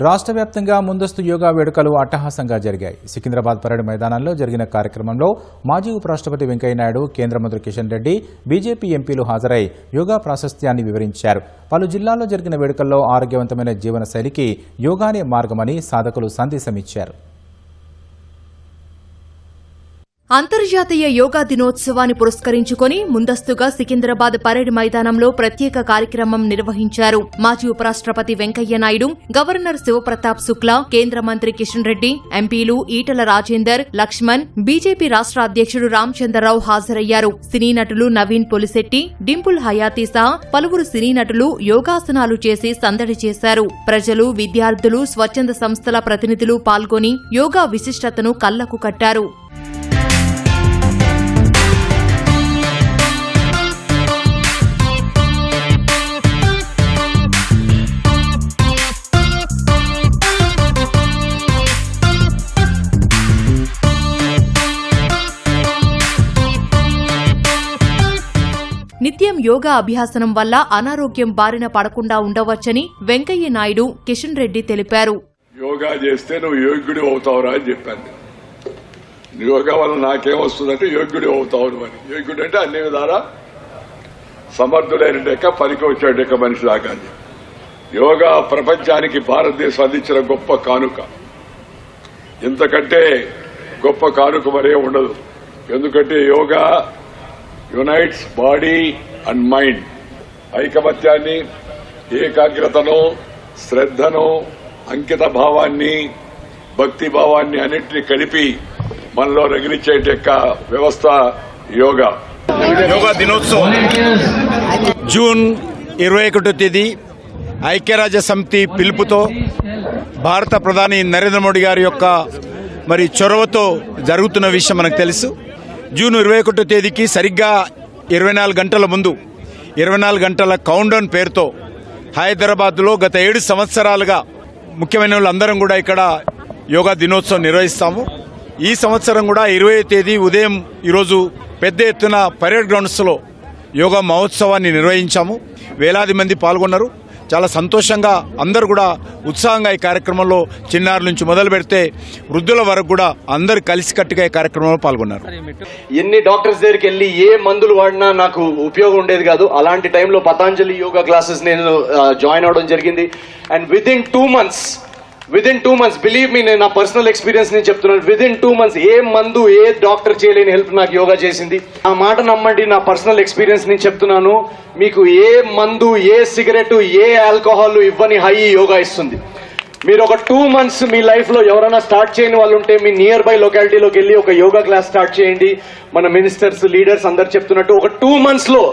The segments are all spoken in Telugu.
రాష్ట్ర వ్యాప్తంగా ముందస్తు యోగా వేడుకలు అట్టహాసంగా జరిగాయి. సికింద్రాబాద్ పరేడ్ మైదానంలో జరిగిన కార్యక్రమంలో మాజీ ఉపరాష్ట్రపతి వెంకయ్యనాయుడు, కేంద్ర మంత్రి కిషన్ రెడ్డి, బీజేపీ ఎంపీలు హాజరై యోగా ప్రాశస్త్యాన్ని వివరించారు. పలు జిల్లాల్లో జరిగిన వేడుకల్లో ఆరోగ్యవంతమైన జీవన శైలికి యోగానే మార్గమని సాధకులు సందేశమిచ్చారు. అంతర్జాతీయ యోగా దినోత్సవాన్ని పురస్కరించుకుని ముందస్తుగా సికింద్రాబాద్ పరేడ్ మైదానంలో ప్రత్యేక కార్యక్రమం నిర్వహించారు. మాజీ ఉపరాష్ట్రపతి వెంకయ్యనాయుడు, గవర్నర్ శివప్రతాప్ శుక్లా, కేంద్ర మంత్రి కిషన్ రెడ్డి, ఎంపీలు ఈటల రాజేందర్, లక్ష్మణ్, బీజేపీ రాష్ట్ర అధ్యక్షుడు రామచంద్రరావు హాజరయ్యారు. సినీ నటులు నవీన్ పొలిశెట్టి, డింపుల్ హయాతి సహా పలువురు సినీ నటులు యోగాసనాలు చేసి సందడి చేశారు. ప్రజలు, విద్యార్థులు, స్వచ్ఛంద సంస్థల ప్రతినిధులు పాల్గొని యోగా విశిష్టతను కళ్లకు కట్టారు. నిత్యం యోగా అభ్యాసనం వల్ల అనారోగ్యం బారిన పడకుండా ఉండవచ్చని వెంకయ్యనాయుడు, కిషన్ రెడ్డి తెలిపారు. యోగా చేస్తే నువ్వు యోగ్యుడు అవుతావురా అని చెప్పాను. యోగా వల్ల నాకేమొస్తుందంటే యోగ్యుడు అవుతావు అని. యోగ్యుడు అంటే అన్ని విధాలా సమర్థుడైన పనికి వచ్చేట మనిషి దాకా. యోగా ప్రపంచానికి భారతదేశం అందించిన గొప్ప కానుక. ఇంతకంటే గొప్ప కానుక మరే ఉండదు. ఎందుకంటే yoga unites body and mind. ఐకమత్యాన్ని, ఏకాగ్రతను, శ్రద్ధను, అంకిత భావాన్ని, భక్తి భావాన్ని అన్నింటినీ కలిపి మనలో రగిలించే వ్యవస్థ యోగా. యోగా దినోత్సవం జూన్ 21వ తేదీ ఐక్యరాజ్య సమితి పిలుపుతో భారత ప్రధాని నరేంద్ర మోడీ గారి యొక్క చొరవతో జరుగుతున్న విషయం మనకు తెలుసు. జూన్ 21వ తేదీకి సరిగ్గా 24 గంటల ముందు 24 గంటల కౌంట్డౌన్ పేరుతో హైదరాబాద్లో గత 7 సంవత్సరాలుగా ముఖ్యమైన వాళ్ళందరం కూడా ఇక్కడ యోగా దినోత్సవం నిర్వహిస్తాము. ఈ సంవత్సరం కూడా 20వ తేదీ ఉదయం ఈరోజు పెద్ద ఎత్తున పరేడ్ గ్రౌండ్స్లో యోగా మహోత్సవాన్ని నిర్వహించాము. వేలాది మంది పాల్గొన్నారు. చాలా సంతోషంగా అందరూ కూడా ఉత్సాహంగా ఈ కార్యక్రమంలో చిన్నారుల నుంచి మొదలు పెడితే వృద్ధుల వరకు కూడా అందరు కలిసికట్టుగా ఈ కార్యక్రమంలో పాల్గొన్నారు. ఎన్ని డాక్టర్స్ దగ్గరికి వెళ్ళి ఏ మందులు వాడినా నాకు ఉపయోగం ఉండేది కాదు. అలాంటి టైంలో పతాంజలి యోగా క్లాసెస్ నేను జాయిన్ అవడం జరిగింది. And within 2 months believe me, నేను నా పర్సనల్ ఎక్స్పీరియన్స్ నేను చెప్తున్నాను. విదిన్ 2 months ఏ మందు, ఏ డాక్టర్ చేయలేని హెల్ప్ నాకు యోగా చేసింది. ఆ మాట నమ్మండి, నా పర్సనల్ ఎక్స్పీరియన్స్ నేను చెప్తున్నాను. మీకు ఏ మందు, ఏ సిగరెట్, ఏ ఆల్కహాల్ ఇవ్వని హై యోగా ఇస్తుంది. మీరు ఒక 2 months మీ లైఫ్ లో ఎవరైనా స్టార్ట్ చేయని వాళ్ళు ఉంటే మీ నియర్ బై లొకాలిటీలోకి వెళ్ళి ఒక యోగా క్లాస్ స్టార్ట్ చేయండి. మన మినిస్టర్స్, లీడర్స్ అందరు చెప్తున్నట్టు ఒక 2 months లో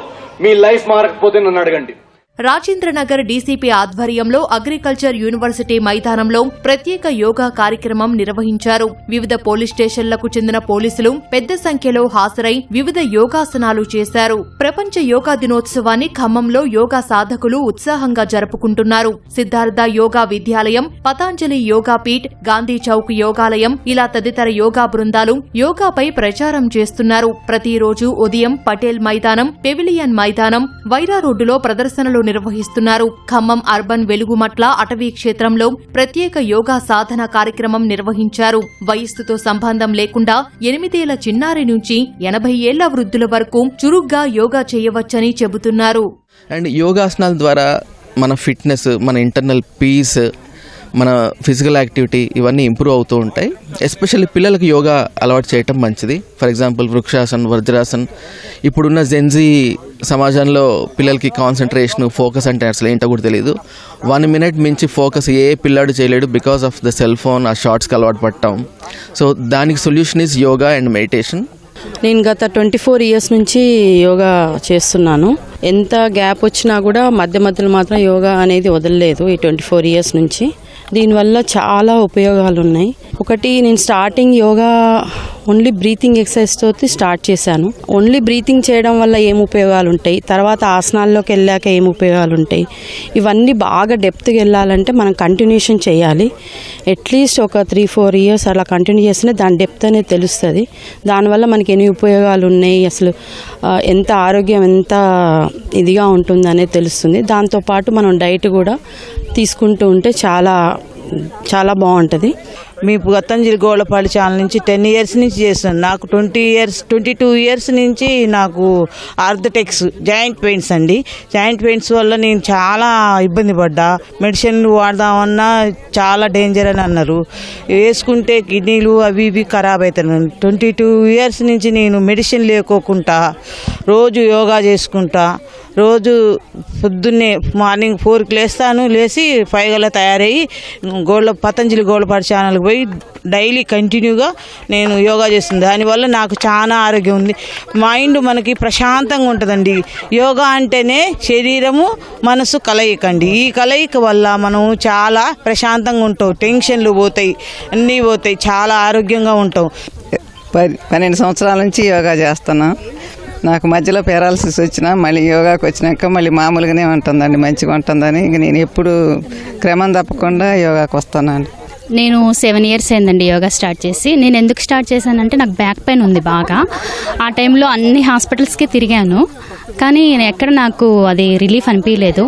మీ లైఫ్ మారకపోతే నన్ను అడగండి. రాజేంద్రనగర్ డీసీపీ ఆధ్వర్యంలో అగ్రికల్చర్ యూనివర్సిటీ మైదానంలో ప్రత్యేక యోగా కార్యక్రమం నిర్వహించారు. వివిధ పోలీస్ స్టేషన్లకు చెందిన పోలీసులు పెద్ద సంఖ్యలో హాజరై వివిధ యోగాసనాలు చేశారు. ప్రపంచ యోగా దినోత్సవాన్ని ఖమ్మంలో యోగా సాధకులు ఉత్సాహంగా జరుపుకుంటున్నారు. సిద్ధార్థ యోగా విద్యాలయం, పతాంజలి యోగా పీఠ్, గాంధీ చౌక్ యోగాలయం ఇలా తదితర యోగా బృందాలు యోగాపై ప్రచారం చేస్తున్నారు. ప్రతిరోజు ఉదయం పటేల్ మైదానం, పెవిలియన్ మైదానం, వైరా రోడ్డులో ప్రదర్శనలు నిర్వహిస్తున్నారు. ఖమ్మం అర్బన్ వెలుగుమట్ల అటవీ క్షేత్రంలో ప్రత్యేక యోగా సాధన కార్యక్రమం నిర్వహించారు. వయస్సుతో సంబంధం లేకుండా 8 ఏళ్ల చిన్నారి నుంచి 80 ఏళ్ల వృద్ధుల వరకు చురుగ్గా యోగా చేయవచ్చని చెబుతున్నారు. అండ్ యోగాసనాల ద్వారా మన ఫిట్నెస్, మన ఇంటర్నల్ పీస్, మన ఫిజికల్ యాక్టివిటీ ఇవన్నీ ఇంప్రూవ్ అవుతూ ఉంటాయి. ఎస్పెషల్లీ పిల్లలకు యోగా అలవాటు చేయటం మంచిది. For example vrikshasan, vajrasan. ఇప్పుడున్న జెన్జీ సమాజంలో పిల్లలకి కాన్సన్ట్రేషన్, ఫోకస్ అంటే అసలు ఏంటో కూడా తెలియదు. 1 minute మించి ఫోకస్ ఏ పిల్లాడు చేయలేడు because of the cell phone, ఆ షార్ట్స్కి అలవాటు పడటం. సో దానికి solution is yoga and meditation. నేను గత 24 years నుంచి యోగా చేస్తున్నాను. ఎంత గ్యాప్ వచ్చినా కూడా మధ్య మధ్యలో మాత్రం యోగా అనేది వదలలేదు ఈ 24 years నుంచి. దీనివల్ల చాలా ఉపయోగాలు ఉన్నాయి. ఒకటి, నేను starting yoga only breathing exercise తోటి స్టార్ట్ చేశాను. ఓన్లీ బ్రీతింగ్ చేయడం వల్ల ఏం ఉపయోగాలు ఉంటాయి, తర్వాత ఆసనాల్లోకి వెళ్ళాక ఏం ఉపయోగాలు ఉంటాయి, ఇవన్నీ బాగా డెప్త్కి వెళ్ళాలంటే మనం కంటిన్యూషన్ చేయాలి. అట్లీస్ట్ ఒక 3-4 years అలా కంటిన్యూ చేస్తేనే దాని డెప్త్ అనేది తెలుస్తుంది. దానివల్ల మనకి ఎన్ని ఉపయోగాలు ఉన్నాయి, అసలు ఎంత ఆరోగ్యం ఎంత ఇదిగా ఉంటుంది అనేది తెలుస్తుంది. దాంతోపాటు మనం డైట్ కూడా తీసుకుంటూ ఉంటే చాలా చాలా బాగుంటుంది. మీ పతంజలి గోళ్ళపాటి ఛానల్ నుంచి 10 ఇయర్స్ నుంచి చేస్తాను. నాకు 22 ఇయర్స్ నుంచి నాకు ఆర్థోటెక్స్ జాయింట్ పెయిన్స్ అండి. జాయింట్ పెయిన్స్ వల్ల నేను చాలా ఇబ్బంది పడ్డా. మెడిసిన్లు వాడదామన్నా చాలా డేంజర్ అని అన్నారు. వేసుకుంటే కిడ్నీలు అవి ఇవి ఖరాబ్ అవుతున్నాయి. 22 ఇయర్స్ నుంచి నేను మెడిసిన్ లేకోకుండా రోజు యోగా చేసుకుంటా. రోజు పొద్దున్నే మార్నింగ్ 4కి లేస్తాను. లేచి 5 గల తయారయ్యి పతంజలి గోళ్ళపాటి ఛానల్కి పోయి డైలీ కంటిన్యూగా నేను యోగా చేస్తుంది. దానివల్ల నాకు చాలా ఆరోగ్యం ఉంది. మైండ్ మనకి ప్రశాంతంగా ఉంటుందండి. యోగా అంటేనే శరీరము మనసు కలయికండి. ఈ కలయిక వల్ల మనం చాలా ప్రశాంతంగా ఉంటాం. టెన్షన్లు పోతాయి, అన్నీ పోతాయి, చాలా ఆరోగ్యంగా ఉంటాం. 12 సంవత్సరాల నుంచి యోగా చేస్తున్నా. నాకు మధ్యలో పారాలసిస్ వచ్చినా మళ్ళీ యోగాకి వచ్చినాక మళ్ళీ మామూలుగానే ఉంటుందండి, మంచిగా ఉంటుందని ఇంక నేను ఎప్పుడు క్రమం తప్పకుండా యోగాకి వస్తానండి. నేను 7 ఇయర్స్ అయిందండి యోగా స్టార్ట్ చేసి. నేను ఎందుకు స్టార్ట్ చేశానంటే నాకు బ్యాక్ పెయిన్ ఉంది బాగా. ఆ టైంలో అన్ని హాస్పిటల్స్కి తిరిగాను, కానీ ఎక్కడ నాకు అది రిలీఫ్ అనిపించలేదు.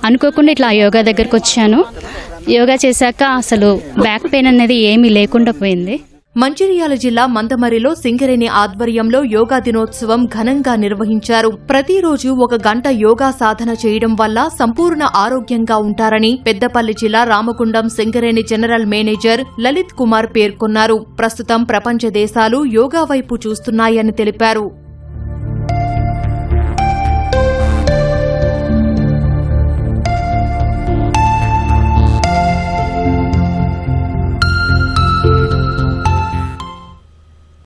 అనుకోకుండా ఇట్లా యోగా దగ్గరకు వచ్చాను. యోగా చేశాక అసలు బ్యాక్ పెయిన్ అనేది ఏమీ లేకుండా పోయింది. మంచిర్యాల జిల్లా మందమరిలో సింగరేణి ఆధ్వర్యంలో యోగా దినోత్సవం ఘనంగా నిర్వహించారు. ప్రతిరోజు 1 గంట యోగా సాధన చేయడం వల్ల సంపూర్ణ ఆరోగ్యంగా ఉంటారని పెద్దపల్లి జిల్లా రామగుండం సింగరేణి జనరల్ మేనేజర్ లలిత్ కుమార్ పేర్కొన్నారు. ప్రస్తుతం ప్రపంచ దేశాలు యోగా వైపు చూస్తున్నాయని తెలిపారు.